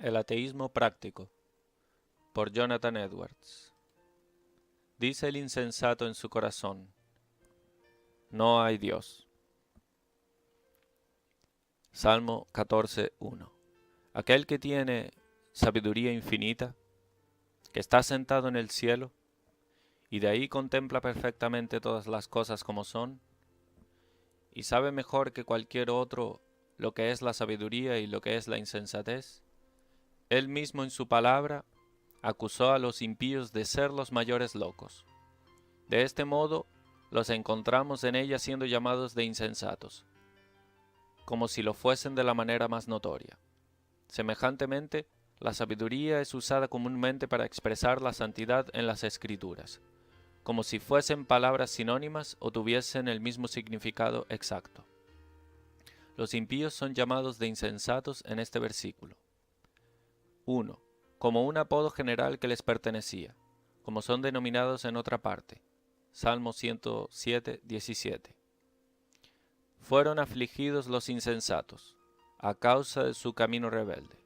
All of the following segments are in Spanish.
El ateísmo práctico, por Jonathan Edwards. Dice el insensato en su corazón: no hay Dios. Salmo 14:1. Aquel que tiene sabiduría infinita, que está sentado en el cielo, y de ahí contempla perfectamente todas las cosas como son, y sabe mejor que cualquier otro lo que es la sabiduría y lo que es la insensatez, él mismo en su palabra acusó a los impíos de ser los mayores locos. De este modo, los encontramos en ella siendo llamados de insensatos, como si lo fuesen de la manera más notoria. Semejantemente, la sabiduría es usada comúnmente para expresar la santidad en las Escrituras, como si fuesen palabras sinónimas o tuviesen el mismo significado exacto. Los impíos son llamados de insensatos en este versículo. 1. Como un apodo general que les pertenecía, como son denominados en otra parte. Salmo 107:17. Fueron afligidos los insensatos, a causa de su camino rebelde,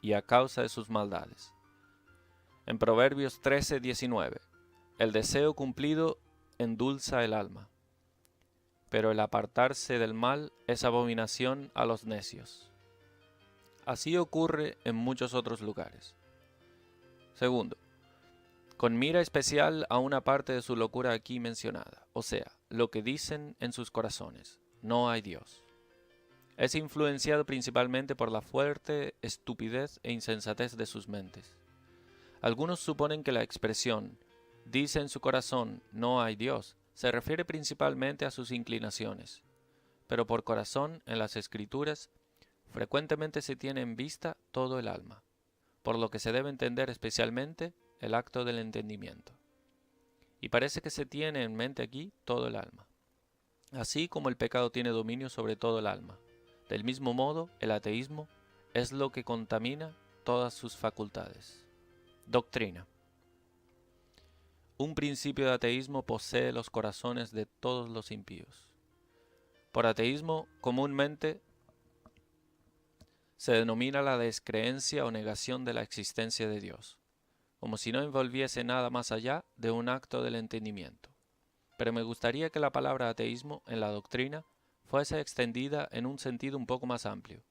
y a causa de sus maldades. En Proverbios 13:19, el deseo cumplido endulza el alma, pero el apartarse del mal es abominación a los necios. Así ocurre en muchos otros lugares. Segundo, con mira especial a una parte de su locura aquí mencionada, o sea, lo que dicen en sus corazones: no hay Dios. Es influenciado principalmente por la fuerte estupidez e insensatez de sus mentes. Algunos suponen que la expresión dice en su corazón no hay Dios se refiere principalmente a sus inclinaciones, pero por corazón en las Escrituras frecuentemente se tiene en vista todo el alma, por lo que se debe entender especialmente el acto del entendimiento. Y parece que se tiene en mente aquí todo el alma, así como el pecado tiene dominio sobre todo el alma. Del mismo modo, el ateísmo es lo que contamina todas sus facultades. Doctrina. Un principio de ateísmo posee los corazones de todos los impíos. Por ateísmo, comúnmente se denomina la descreencia o negación de la existencia de Dios, como si no envolviese nada más allá de un acto del entendimiento. Pero me gustaría que la palabra ateísmo en la doctrina fuese extendida en un sentido un poco más amplio,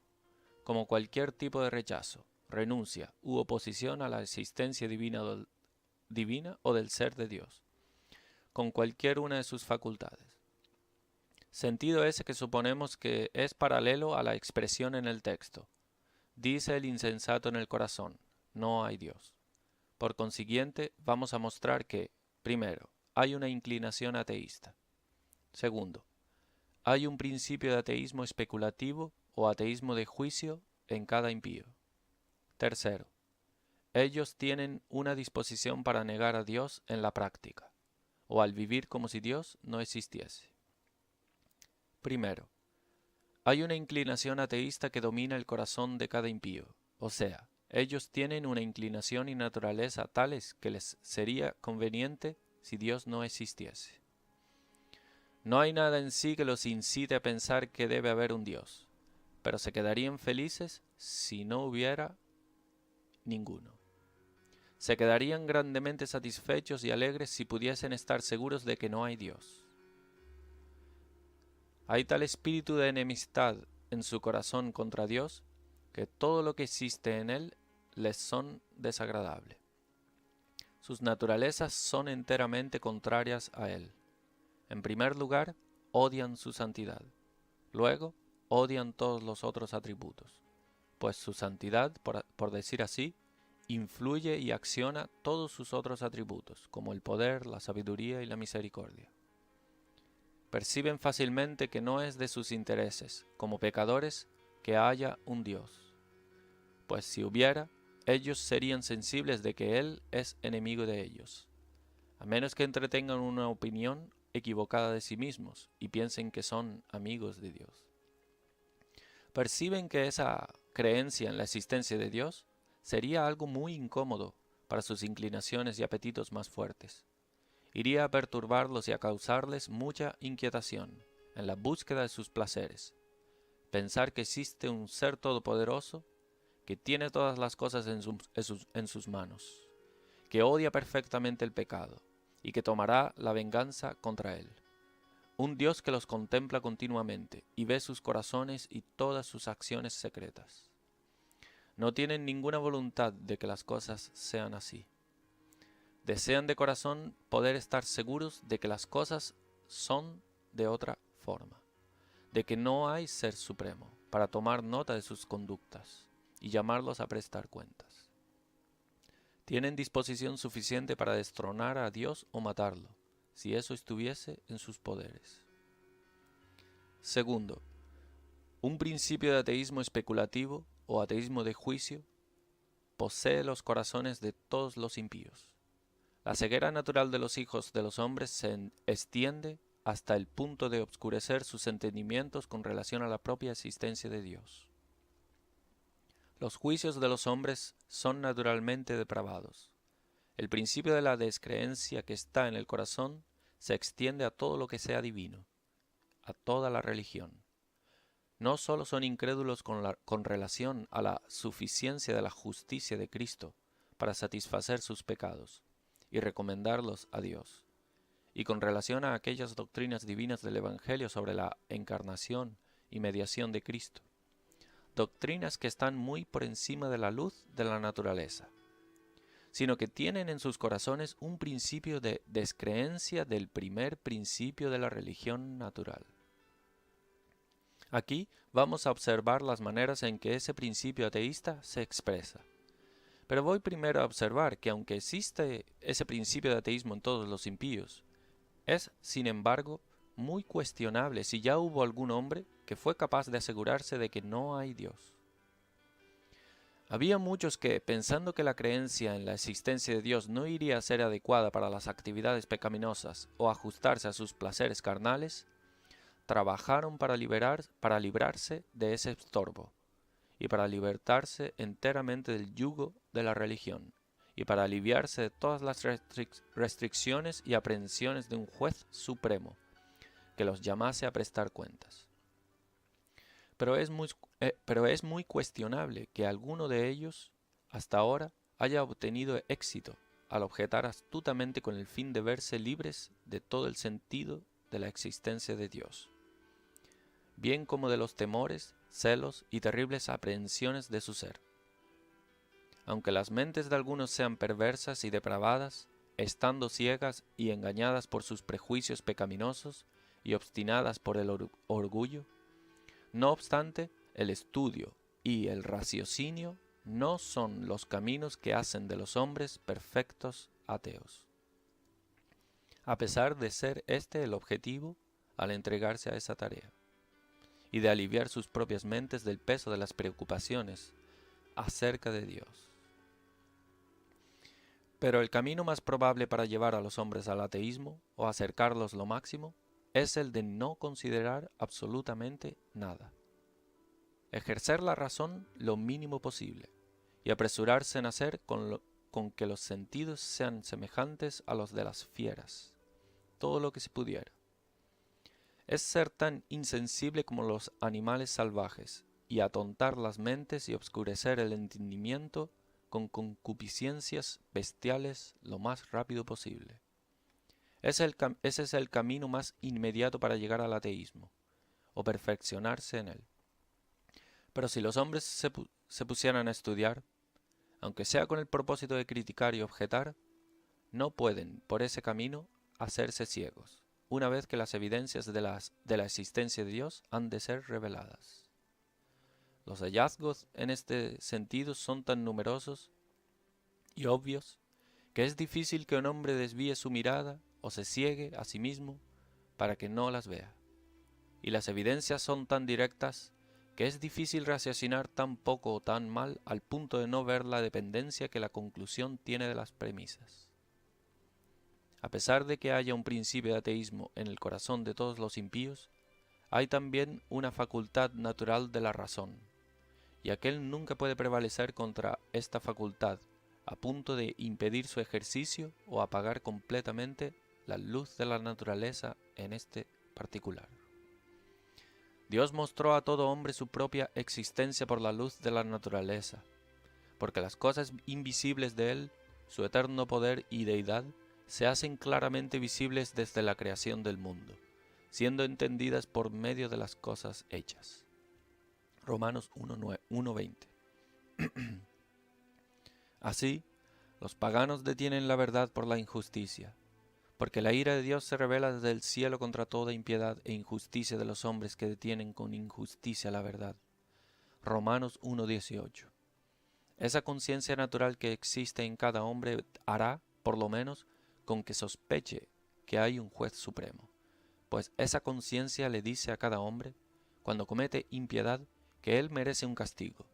como cualquier tipo de rechazo, renuncia u oposición a la existencia divina o del ser de Dios, con cualquier una de sus facultades. Sentido ese que suponemos que es paralelo a la expresión en el texto: dice el insensato en el corazón, no hay Dios. Por consiguiente, vamos a mostrar que, primero, hay una inclinación ateísta. Segundo, hay un principio de ateísmo especulativo o ateísmo de juicio en cada impío. Tercero, ellos tienen una disposición para negar a Dios en la práctica, o al vivir como si Dios no existiese. Primero, hay una inclinación ateísta que domina el corazón de cada impío, o sea, ellos tienen una inclinación y naturaleza tales que les sería conveniente si Dios no existiese. No hay nada en sí que los incite a pensar que debe haber un Dios, pero se quedarían felices si no hubiera ninguno. Se quedarían grandemente satisfechos y alegres si pudiesen estar seguros de que no hay Dios. Hay tal espíritu de enemistad en su corazón contra Dios que todo lo que existe en él les son desagradable. Sus naturalezas son enteramente contrarias a él. En primer lugar, odian su santidad. Luego, odian todos los otros atributos, pues su santidad, por decir así, influye y acciona todos sus otros atributos, como el poder, la sabiduría y la misericordia. Perciben fácilmente que no es de sus intereses, como pecadores, que haya un Dios, pues si hubiera, ellos serían sensibles de que Él es enemigo de ellos, a menos que entretengan una opinión equivocada de sí mismos y piensen que son amigos de Dios. Perciben que esa creencia en la existencia de Dios sería algo muy incómodo para sus inclinaciones y apetitos más fuertes. Iría a perturbarlos y a causarles mucha inquietación en la búsqueda de sus placeres. Pensar que existe un ser todopoderoso que tiene todas las cosas en sus manos, que odia perfectamente el pecado y que tomará la venganza contra él. Un Dios que los contempla continuamente y ve sus corazones y todas sus acciones secretas. No tienen ninguna voluntad de que las cosas sean así. Desean de corazón poder estar seguros de que las cosas son de otra forma, de que no hay ser supremo para tomar nota de sus conductas y llamarlos a prestar cuentas. Tienen disposición suficiente para destronar a Dios o matarlo, si eso estuviese en sus poderes. Segundo, un principio de ateísmo especulativo o ateísmo de juicio posee los corazones de todos los impíos. La ceguera natural de los hijos de los hombres se extiende hasta el punto de obscurecer sus entendimientos con relación a la propia existencia de Dios. Los juicios de los hombres son naturalmente depravados. El principio de la descreencia que está en el corazón se extiende a todo lo que sea divino, a toda la religión. No solo son incrédulos con relación a la suficiencia de la justicia de Cristo para satisfacer sus pecados y recomendarlos a Dios, y con relación a aquellas doctrinas divinas del Evangelio sobre la encarnación y mediación de Cristo, doctrinas que están muy por encima de la luz de la naturaleza, sino que tienen en sus corazones un principio de descreencia del primer principio de la religión natural. Aquí vamos a observar las maneras en que ese principio ateísta se expresa. Pero voy primero a observar que aunque existe ese principio de ateísmo en todos los impíos, es, sin embargo, muy cuestionable si ya hubo algún hombre que fue capaz de asegurarse de que no hay Dios. Había muchos que, pensando que la creencia en la existencia de Dios no iría a ser adecuada para las actividades pecaminosas o ajustarse a sus placeres carnales, trabajaron para librarse de ese estorbo y para libertarse enteramente del yugo de la religión y para aliviarse de todas las restricciones y aprehensiones de un juez supremo que los llamase a prestar cuentas. Pero es muy cuestionable que alguno de ellos, hasta ahora, haya obtenido éxito al objetar astutamente con el fin de verse libres de todo el sentido de la existencia de Dios, bien como de los temores, celos y terribles aprehensiones de su ser. Aunque las mentes de algunos sean perversas y depravadas, estando ciegas y engañadas por sus prejuicios pecaminosos y obstinadas por el orgullo, no obstante, el estudio y el raciocinio no son los caminos que hacen de los hombres perfectos ateos. A pesar de ser este el objetivo al entregarse a esa tarea, y de aliviar sus propias mentes del peso de las preocupaciones acerca de Dios. Pero el camino más probable para llevar a los hombres al ateísmo o acercarlos lo máximo es el de no considerar absolutamente nada. Ejercer la razón lo mínimo posible y apresurarse en hacer con que los sentidos sean semejantes a los de las fieras, todo lo que se pudiera. Es ser tan insensible como los animales salvajes y atontar las mentes y obscurecer el entendimiento con concupiscencias bestiales lo más rápido posible. Ese es el camino más inmediato para llegar al ateísmo, o perfeccionarse en él. Pero si los hombres se pusieran a estudiar, aunque sea con el propósito de criticar y objetar, no pueden, por ese camino, hacerse ciegos, una vez que las evidencias de la existencia de Dios han de ser reveladas. Los hallazgos en este sentido son tan numerosos y obvios que es difícil que un hombre desvíe su mirada o se ciegue a sí mismo para que no las vea. Y las evidencias son tan directas que es difícil raciocinar tan poco o tan mal al punto de no ver la dependencia que la conclusión tiene de las premisas. A pesar de que haya un principio de ateísmo en el corazón de todos los impíos, hay también una facultad natural de la razón, y aquel nunca puede prevalecer contra esta facultad, a punto de impedir su ejercicio o apagar completamente la luz de la naturaleza en este particular. Dios mostró a todo hombre su propia existencia por la luz de la naturaleza, porque las cosas invisibles de Él, su eterno poder y deidad, se hacen claramente visibles desde la creación del mundo, siendo entendidas por medio de las cosas hechas. Romanos 1:20. Así, los paganos detienen la verdad por la injusticia, porque la ira de Dios se revela desde el cielo contra toda impiedad e injusticia de los hombres que detienen con injusticia la verdad. Romanos 1:18. Esa conciencia natural que existe en cada hombre hará, por lo menos, con que sospeche que hay un juez supremo, pues esa conciencia le dice a cada hombre, cuando comete impiedad, que él merece un castigo,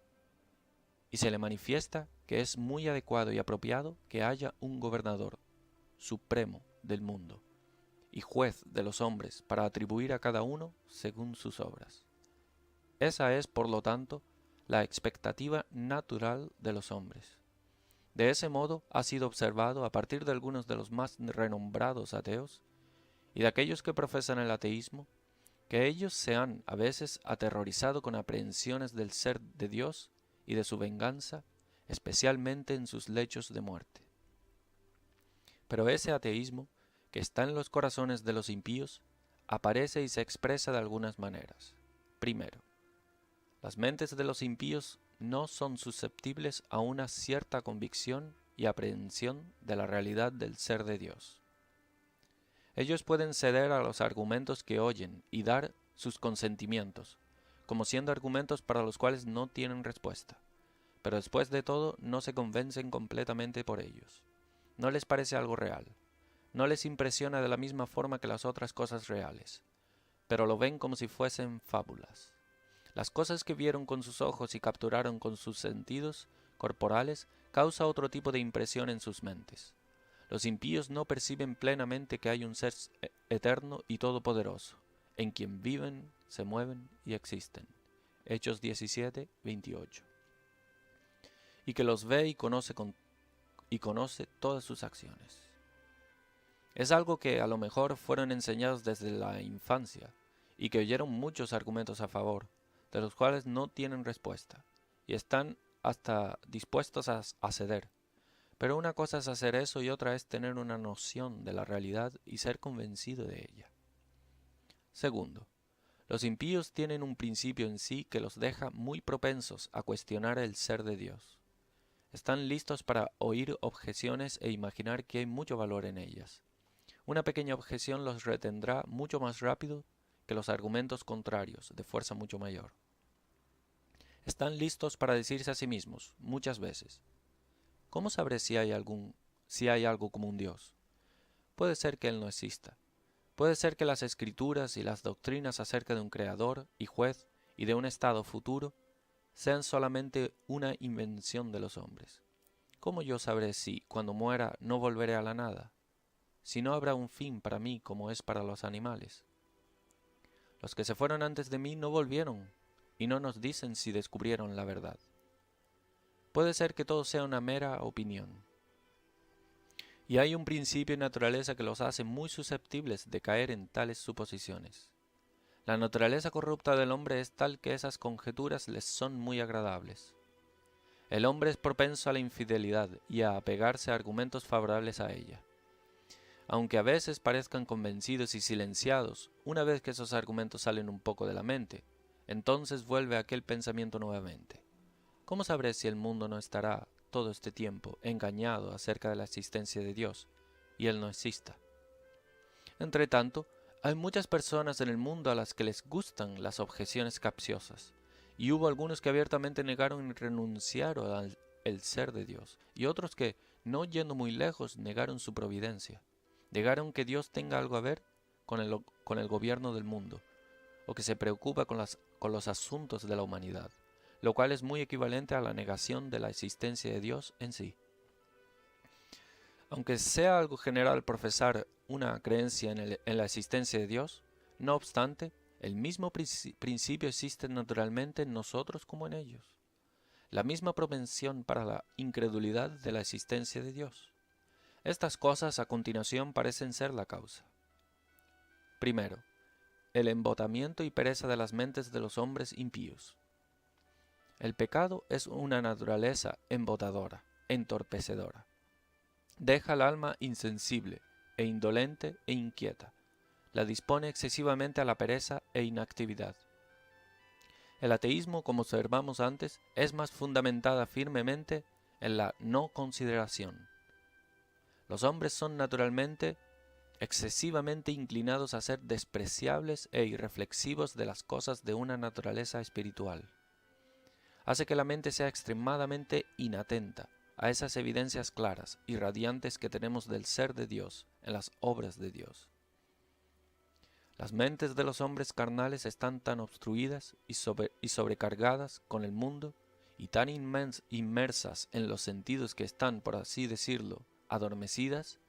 y se le manifiesta que es muy adecuado y apropiado que haya un gobernador supremo del mundo y juez de los hombres para atribuir a cada uno según sus obras. Esa es, por lo tanto, la expectativa natural de los hombres. De ese modo ha sido observado a partir de algunos de los más renombrados ateos y de aquellos que profesan el ateísmo, que ellos se han a veces aterrorizado con aprehensiones del ser de Dios y de su venganza, especialmente en sus lechos de muerte. Pero ese ateísmo, que está en los corazones de los impíos, aparece y se expresa de algunas maneras. Primero, las mentes de los impíos no son susceptibles a una cierta convicción y aprehensión de la realidad del ser de Dios. Ellos pueden ceder a los argumentos que oyen y dar sus consentimientos, como siendo argumentos para los cuales no tienen respuesta, pero después de todo no se convencen completamente por ellos. No les parece algo real, no les impresiona de la misma forma que las otras cosas reales, pero lo ven como si fuesen fábulas. Las cosas que vieron con sus ojos y capturaron con sus sentidos corporales causa otro tipo de impresión en sus mentes. Los impíos no perciben plenamente que hay un ser eterno y todopoderoso, en quien viven, se mueven y existen. Hechos 17:28. Y que los ve y conoce todas sus acciones. Es algo que a lo mejor fueron enseñados desde la infancia y que oyeron muchos argumentos a favor, de los cuales no tienen respuesta, y están hasta dispuestos a ceder. Pero una cosa es hacer eso y otra es tener una noción de la realidad y ser convencido de ella. Segundo, los impíos tienen un principio en sí que los deja muy propensos a cuestionar el ser de Dios. Están listos para oír objeciones e imaginar que hay mucho valor en ellas. Una pequeña objeción los retendrá mucho más rápido que los argumentos contrarios, de fuerza mucho mayor. Están listos para decirse a sí mismos, muchas veces, ¿cómo sabré si hay algo como un Dios? Puede ser que Él no exista. Puede ser que las escrituras y las doctrinas acerca de un creador y juez y de un estado futuro sean solamente una invención de los hombres. ¿Cómo yo sabré si, cuando muera, no volveré a la nada? Si no habrá un fin para mí como es para los animales. Los que se fueron antes de mí no volvieron, y no nos dicen si descubrieron la verdad. Puede ser que todo sea una mera opinión. Y hay un principio y naturaleza que los hace muy susceptibles de caer en tales suposiciones. La naturaleza corrupta del hombre es tal que esas conjeturas les son muy agradables. El hombre es propenso a la infidelidad y a apegarse a argumentos favorables a ella. Aunque a veces parezcan convencidos y silenciados, una vez que esos argumentos salen un poco de la mente, entonces vuelve aquel pensamiento nuevamente. ¿Cómo sabré si el mundo no estará todo este tiempo engañado acerca de la existencia de Dios y Él no exista? Entretanto, hay muchas personas en el mundo a las que les gustan las objeciones capciosas, y hubo algunos que abiertamente negaron y renunciaron al ser de Dios, y otros que, no yendo muy lejos, negaron su providencia. Negaron que Dios tenga algo a ver con el gobierno del mundo, o que se preocupa con los asuntos de la humanidad, lo cual es muy equivalente a la negación de la existencia de Dios en sí. Aunque sea algo general profesar una creencia en la existencia de Dios, no obstante, el mismo principio existe naturalmente en nosotros como en ellos. La misma propensión para la incredulidad de la existencia de Dios. Estas cosas a continuación parecen ser la causa. Primero, el embotamiento y pereza de las mentes de los hombres impíos. El pecado es una naturaleza embotadora, entorpecedora. Deja al alma insensible, e indolente e inquieta. La dispone excesivamente a la pereza e inactividad. El ateísmo, como observamos antes, es más fundamentada firmemente en la no consideración. Los hombres son naturalmente excesivamente inclinados a ser despreciables e irreflexivos de las cosas de una naturaleza espiritual. Hace que la mente sea extremadamente inatenta a esas evidencias claras y radiantes que tenemos del ser de Dios en las obras de Dios. Las mentes de los hombres carnales están tan obstruidas y sobrecargadas con el mundo y tan inmersas en los sentidos que están, por así decirlo, adormecidas,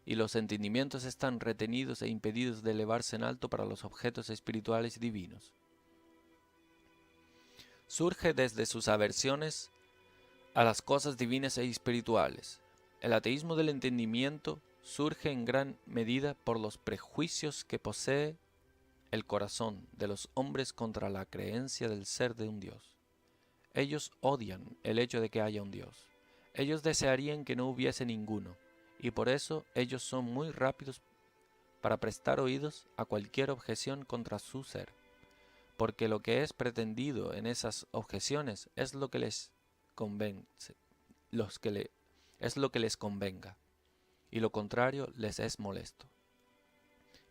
y los entendimientos están retenidos e impedidos de elevarse en alto para los objetos espirituales divinos. Surge desde sus aversiones a las cosas divinas e espirituales. El ateísmo del entendimiento surge en gran medida por los prejuicios que posee el corazón de los hombres contra la creencia del ser de un Dios. Ellos odian el hecho de que haya un Dios. Ellos desearían que no hubiese ninguno, y por eso ellos son muy rápidos para prestar oídos a cualquier objeción contra su ser, porque lo que es pretendido en esas objeciones es lo que les convence, es lo que les convenga, y lo contrario les es molesto.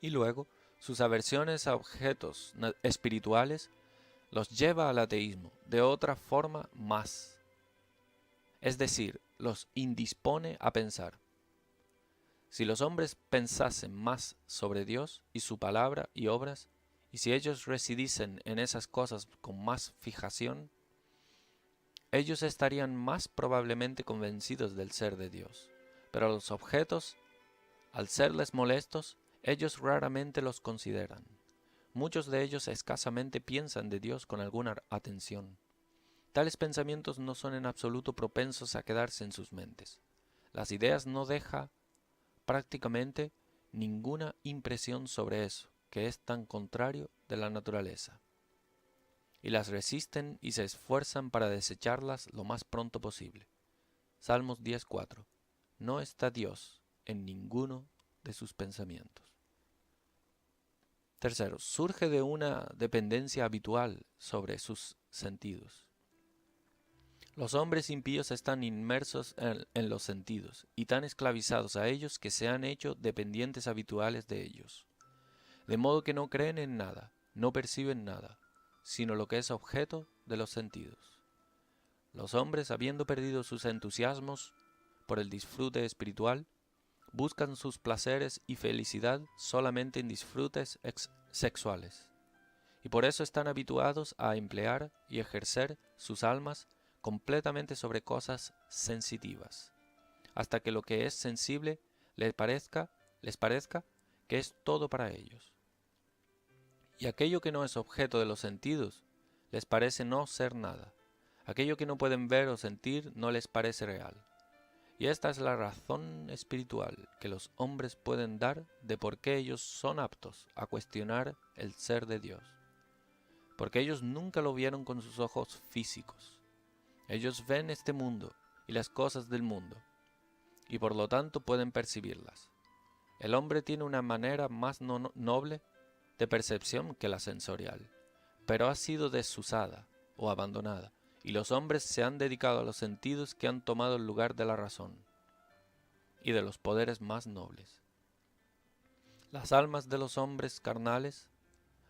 Y luego, sus aversiones a objetos espirituales los lleva al ateísmo de otra forma más, es decir, los indispone a pensar. Si los hombres pensasen más sobre Dios y su palabra y obras, y si ellos residiesen en esas cosas con más fijación, ellos estarían más probablemente convencidos del ser de Dios. Pero los objetos, al serles molestos, ellos raramente los consideran. Muchos de ellos escasamente piensan de Dios con alguna atención. Tales pensamientos no son en absoluto propensos a quedarse en sus mentes. Las ideas no dejan prácticamente ninguna impresión sobre eso, que es tan contrario de la naturaleza, y las resisten y se esfuerzan para desecharlas lo más pronto posible. Salmos 10:4. No está Dios en ninguno de sus pensamientos. Tercero, surge de una dependencia habitual sobre sus sentidos. Los hombres impíos están inmersos en los sentidos y tan esclavizados a ellos que se han hecho dependientes habituales de ellos, de modo que no creen en nada, no perciben nada, sino lo que es objeto de los sentidos. Los hombres, habiendo perdido sus entusiasmos por el disfrute espiritual, buscan sus placeres y felicidad solamente en disfrutes sexuales, y por eso están habituados a emplear y ejercer sus almas completamente sobre cosas sensitivas, hasta que lo que es sensible les parezca que es todo para ellos. Y aquello que no es objeto de los sentidos les parece no ser nada. Aquello que no pueden ver o sentir no les parece real. Y esta es la razón espiritual que los hombres pueden dar de por qué ellos son aptos a cuestionar el ser de Dios. Porque ellos nunca lo vieron con sus ojos físicos. Ellos ven este mundo y las cosas del mundo, y por lo tanto pueden percibirlas. El hombre tiene una manera más noble de percepción que la sensorial, pero ha sido desusada o abandonada, y los hombres se han dedicado a los sentidos que han tomado el lugar de la razón y de los poderes más nobles. Las almas de los hombres carnales,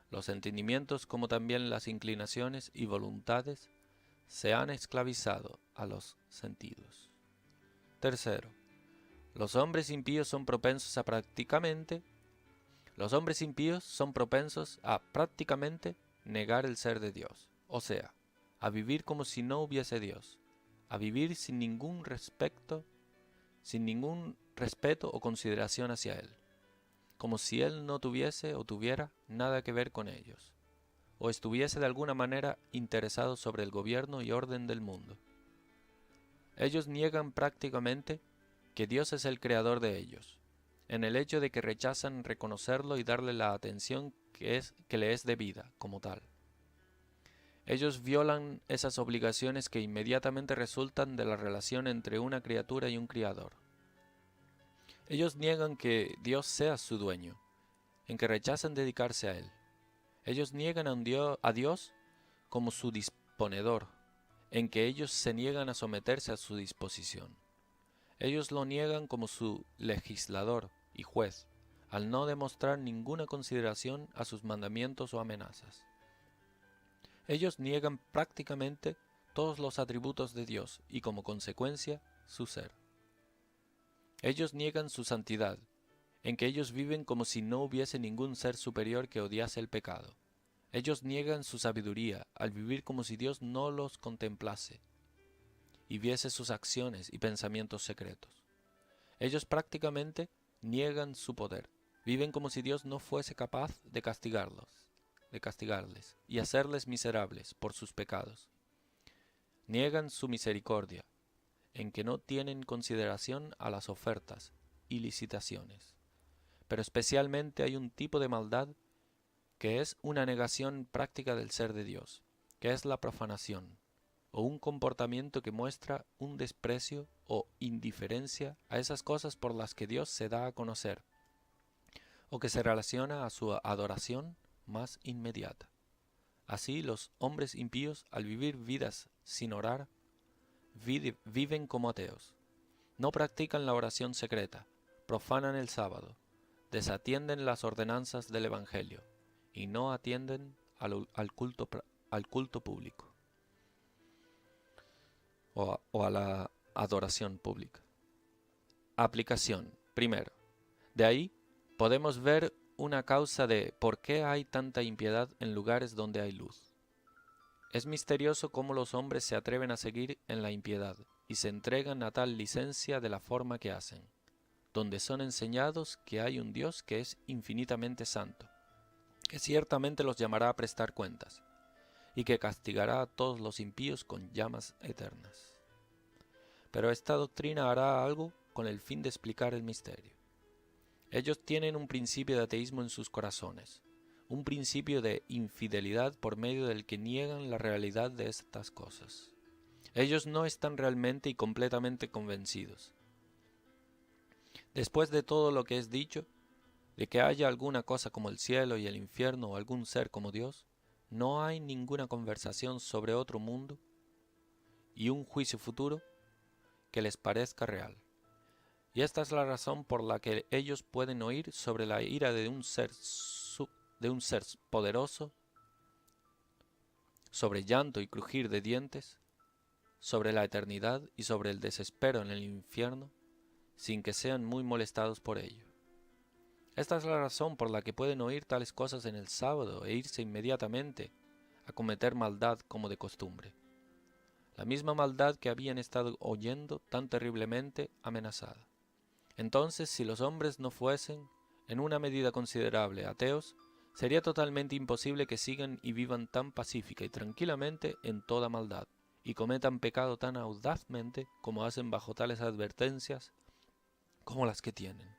los entendimientos como también las inclinaciones y voluntades, se han esclavizado a los sentidos. Tercero, los hombres impíos son propensos a prácticamente negar el ser de Dios, o sea, a vivir como si no hubiese Dios, a vivir sin ningún respeto o consideración hacia Él, como si Él no tuviese o tuviera nada que ver con ellos, o estuviese de alguna manera interesado sobre el gobierno y orden del mundo. Ellos niegan prácticamente que Dios es el creador de ellos, en el hecho de que rechazan reconocerlo y darle la atención que le es debida como tal. Ellos violan esas obligaciones que inmediatamente resultan de la relación entre una criatura y un criador. Ellos niegan que Dios sea su dueño, en que rechazan dedicarse a Él. Ellos niegan a Dios como su disponedor, en que ellos se niegan a someterse a su disposición. Ellos lo niegan como su legislador y juez, al no demostrar ninguna consideración a sus mandamientos o amenazas. Ellos niegan prácticamente todos los atributos de Dios y como consecuencia su ser. Ellos niegan su santidad, en que ellos viven como si no hubiese ningún ser superior que odiase el pecado. Ellos niegan su sabiduría al vivir como si Dios no los contemplase y viese sus acciones y pensamientos secretos. Ellos prácticamente niegan su poder, viven como si Dios no fuese capaz de castigarles y hacerles miserables por sus pecados. Niegan su misericordia, en que no tienen consideración a las ofertas y licitaciones. Pero especialmente hay un tipo de maldad que es una negación práctica del ser de Dios, que es la profanación, o un comportamiento que muestra un desprecio o indiferencia a esas cosas por las que Dios se da a conocer, o que se relaciona a su adoración más inmediata. Así los hombres impíos, al vivir vidas sin orar, viven como ateos. No practican la oración secreta, profanan el sábado, desatienden las ordenanzas del Evangelio y no atienden al culto público o a la adoración pública. Aplicación. Primero, de ahí podemos ver una causa de por qué hay tanta impiedad en lugares donde hay luz. Es misterioso cómo los hombres se atreven a seguir en la impiedad y se entregan a tal licencia de la forma que hacen, donde son enseñados que hay un Dios que es infinitamente santo, que ciertamente los llamará a prestar cuentas, y que castigará a todos los impíos con llamas eternas. Pero esta doctrina hará algo con el fin de explicar el misterio. Ellos tienen un principio de ateísmo en sus corazones, un principio de infidelidad por medio del que niegan la realidad de estas cosas. Ellos no están realmente y completamente convencidos. Después de todo lo que es dicho, de que haya alguna cosa como el cielo y el infierno o algún ser como Dios, no hay ninguna conversación sobre otro mundo y un juicio futuro que les parezca real. Y esta es la razón por la que ellos pueden oír sobre la ira de un ser poderoso, sobre llanto y crujir de dientes, sobre la eternidad y sobre el desespero en el infierno, sin que sean muy molestados por ello. Esta es la razón por la que pueden oír tales cosas en el sábado e irse inmediatamente a cometer maldad como de costumbre, la misma maldad que habían estado oyendo tan terriblemente amenazada. Entonces, si los hombres no fuesen, en una medida considerable, ateos, sería totalmente imposible que sigan y vivan tan pacífica y tranquilamente en toda maldad, y cometan pecado tan audazmente como hacen bajo tales advertencias como las que tienen.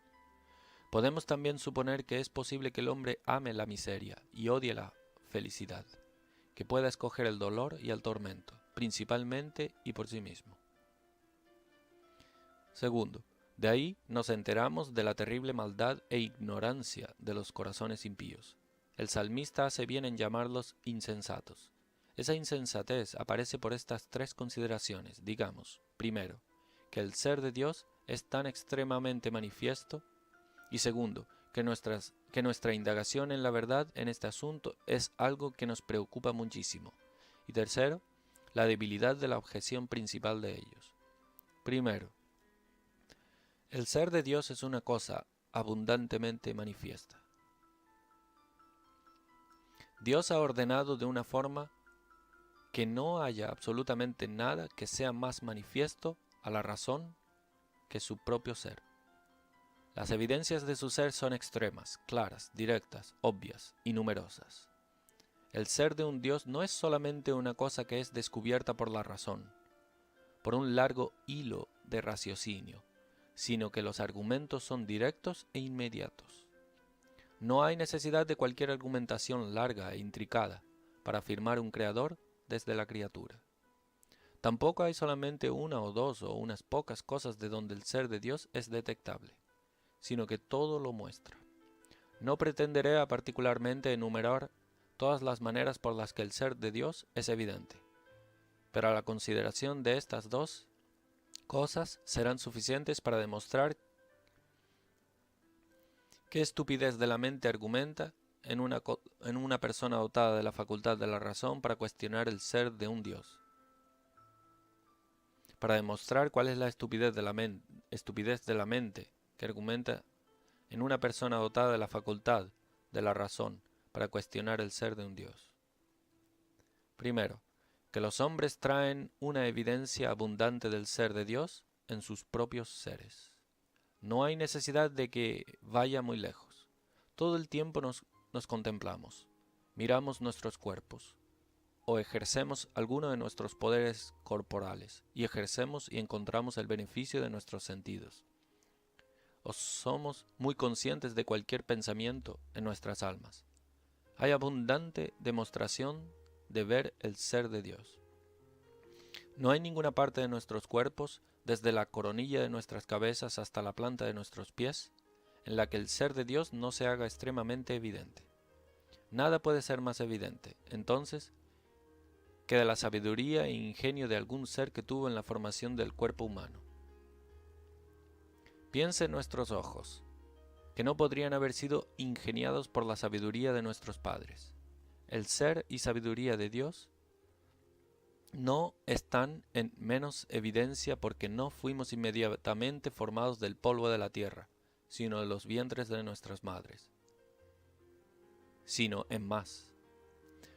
Podemos también suponer que es posible que el hombre ame la miseria y odie la felicidad, que pueda escoger el dolor y el tormento, principalmente y por sí mismo. Segundo, de ahí nos enteramos de la terrible maldad e ignorancia de los corazones impíos. El salmista hace bien en llamarlos insensatos. Esa insensatez aparece por estas tres consideraciones, digamos, primero, que el ser de Dios es tan extremadamente manifiesto, y segundo, que nuestra indagación en la verdad en este asunto es algo que nos preocupa muchísimo, y tercero, la debilidad de la objeción principal de ellos. Primero, el ser de Dios es una cosa abundantemente manifiesta. Dios ha ordenado de una forma que no haya absolutamente nada que sea más manifiesto a la razón que su propio ser. Las evidencias de su ser son extremas, claras, directas, obvias y numerosas. El ser de un Dios no es solamente una cosa que es descubierta por la razón, por un largo hilo de raciocinio, sino que los argumentos son directos e inmediatos. No hay necesidad de cualquier argumentación larga e intricada para afirmar un creador desde la criatura. Tampoco hay solamente una o dos o unas pocas cosas de donde el ser de Dios es detectable, sino que todo lo muestra. No pretenderé particularmente enumerar todas las maneras por las que el ser de Dios es evidente, pero la consideración de estas dos cosas serán suficientes para demostrar qué estupidez de la mente argumenta en una persona dotada de la facultad de la razón para cuestionar el ser de un Dios. Para demostrar cuál es la estupidez de la mente que argumenta en una persona dotada de la facultad de la razón para cuestionar el ser de un Dios. Primero, que los hombres traen una evidencia abundante del ser de Dios en sus propios seres. No hay necesidad de que vaya muy lejos. Todo el tiempo nos contemplamos, miramos nuestros cuerpos, o ejercemos alguno de nuestros poderes corporales, y ejercemos y encontramos el beneficio de nuestros sentidos. O somos muy conscientes de cualquier pensamiento en nuestras almas. Hay abundante demostración de ver el ser de Dios. No hay ninguna parte de nuestros cuerpos, desde la coronilla de nuestras cabezas hasta la planta de nuestros pies, en la que el ser de Dios no se haga extremadamente evidente. Nada puede ser más evidente, entonces, que de la sabiduría e ingenio de algún ser que tuvo en la formación del cuerpo humano. Piense en nuestros ojos, que no podrían haber sido ingeniados por la sabiduría de nuestros padres. El ser y sabiduría de Dios no están en menos evidencia porque no fuimos inmediatamente formados del polvo de la tierra, sino de los vientres de nuestras madres, sino en más.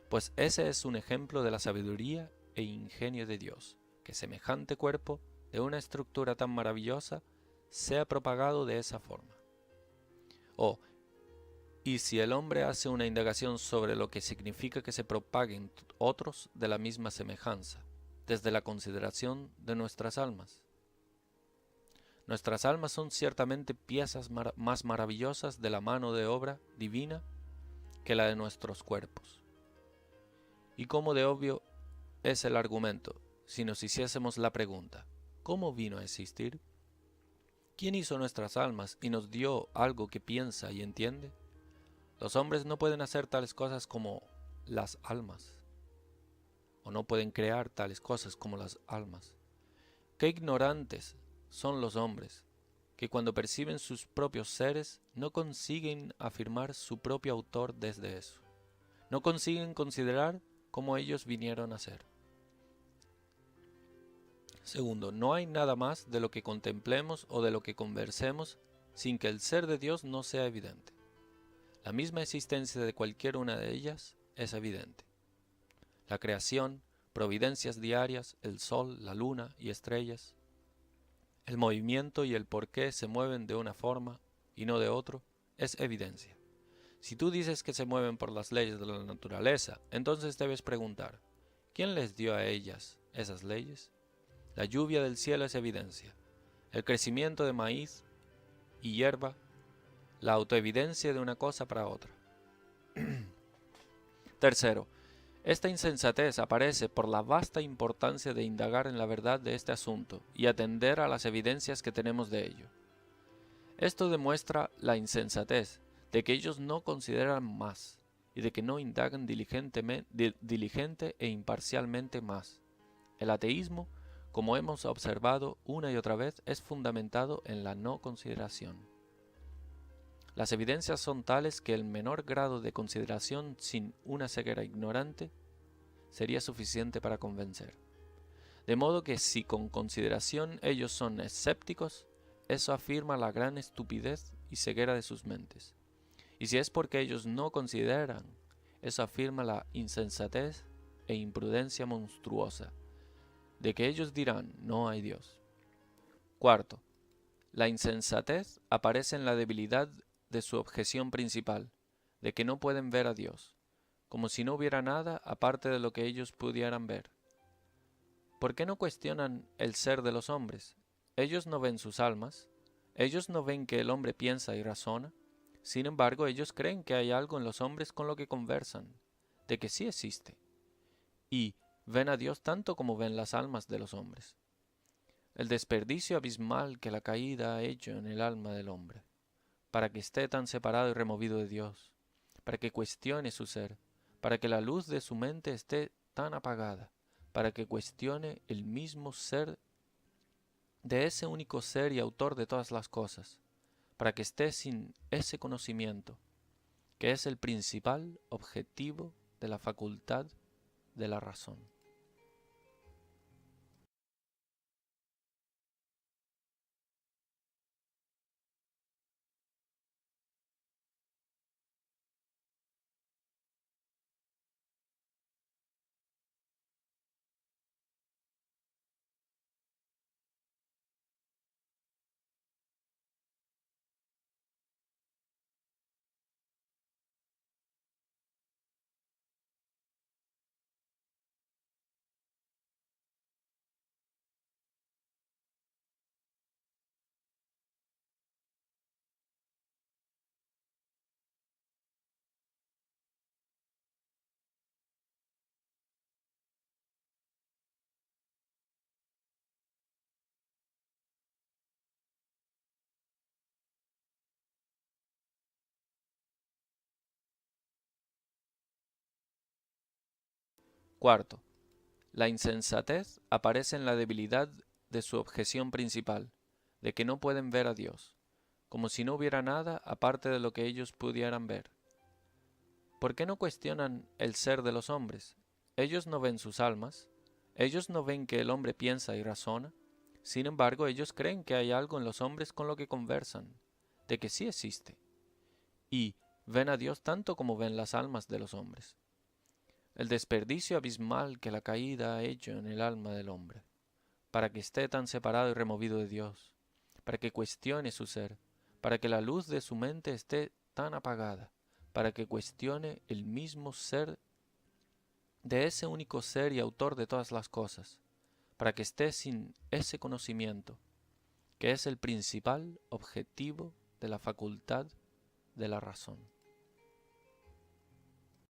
Pues ese es un ejemplo de la sabiduría e ingenio de Dios, que semejante cuerpo, de una estructura tan maravillosa, sea propagado de esa forma. Y si el hombre hace una indagación sobre lo que significa que se propaguen otros de la misma semejanza, desde la consideración de nuestras almas. Nuestras almas son ciertamente piezas más maravillosas de la mano de obra divina que la de nuestros cuerpos. Y como de obvio es el argumento, si nos hiciésemos la pregunta, ¿cómo vino a existir? ¿Quién hizo nuestras almas y nos dio algo que piensa y entiende? Los hombres no pueden hacer tales cosas como las almas, o no pueden crear tales cosas como las almas. Qué ignorantes son los hombres, que cuando perciben sus propios seres no consiguen afirmar su propio autor desde eso. No consiguen considerar cómo ellos vinieron a ser. Segundo, no hay nada más de lo que contemplemos o de lo que conversemos sin que el ser de Dios no sea evidente. La misma existencia de cualquier una de ellas es evidente. La creación, providencias diarias, el sol, la luna y estrellas, el movimiento y el por qué se mueven de una forma y no de otro, es evidencia. Si tú dices que se mueven por las leyes de la naturaleza, entonces debes preguntar, ¿quién les dio a ellas esas leyes? La lluvia del cielo es evidencia. El crecimiento de maíz y hierba, la autoevidencia de una cosa para otra. Tercero, esta insensatez aparece por la vasta importancia de indagar en la verdad de este asunto y atender a las evidencias que tenemos de ello. Esto demuestra la insensatez de que ellos no consideran más y de que no indagan diligente e imparcialmente más. El ateísmo, como hemos observado una y otra vez, es fundamentado en la no consideración. Las evidencias son tales que el menor grado de consideración sin una ceguera ignorante sería suficiente para convencer. De modo que si con consideración ellos son escépticos, eso afirma la gran estupidez y ceguera de sus mentes. Y si es porque ellos no consideran, eso afirma la insensatez e imprudencia monstruosa, de que ellos dirán, no hay Dios. Cuarto, la insensatez aparece en la debilidad de su objeción principal, de que no pueden ver a Dios, como si no hubiera nada aparte de lo que ellos pudieran ver. ¿Por qué no cuestionan el ser de los hombres? Ellos no ven sus almas, ellos no ven que el hombre piensa y razona. Sin embargo, ellos creen que hay algo en los hombres con lo que conversan, de que sí existe. Y, ven a Dios tanto como ven las almas de los hombres. El desperdicio abismal que la caída ha hecho en el alma del hombre, para que esté tan separado y removido de Dios, para que cuestione su ser, para que la luz de su mente esté tan apagada, para que cuestione el mismo ser de ese único ser y autor de todas las cosas, para que esté sin ese conocimiento, que es el principal objetivo de la facultad de la razón. Cuarto, la insensatez aparece en la debilidad de su objeción principal, de que no pueden ver a Dios, como si no hubiera nada aparte de lo que ellos pudieran ver. ¿Por qué no cuestionan el ser de los hombres? Ellos no ven sus almas, ellos no ven que el hombre piensa y razona, sin embargo ellos creen que hay algo en los hombres con lo que conversan, de que sí existe, y ven a Dios tanto como ven las almas de los hombres. El desperdicio abismal que la caída ha hecho en el alma del hombre, para que esté tan separado y removido de Dios, para que cuestione su ser, para que la luz de su mente esté tan apagada, para que cuestione el mismo ser de ese único ser y autor de todas las cosas, para que esté sin ese conocimiento, que es el principal objetivo de la facultad de la razón.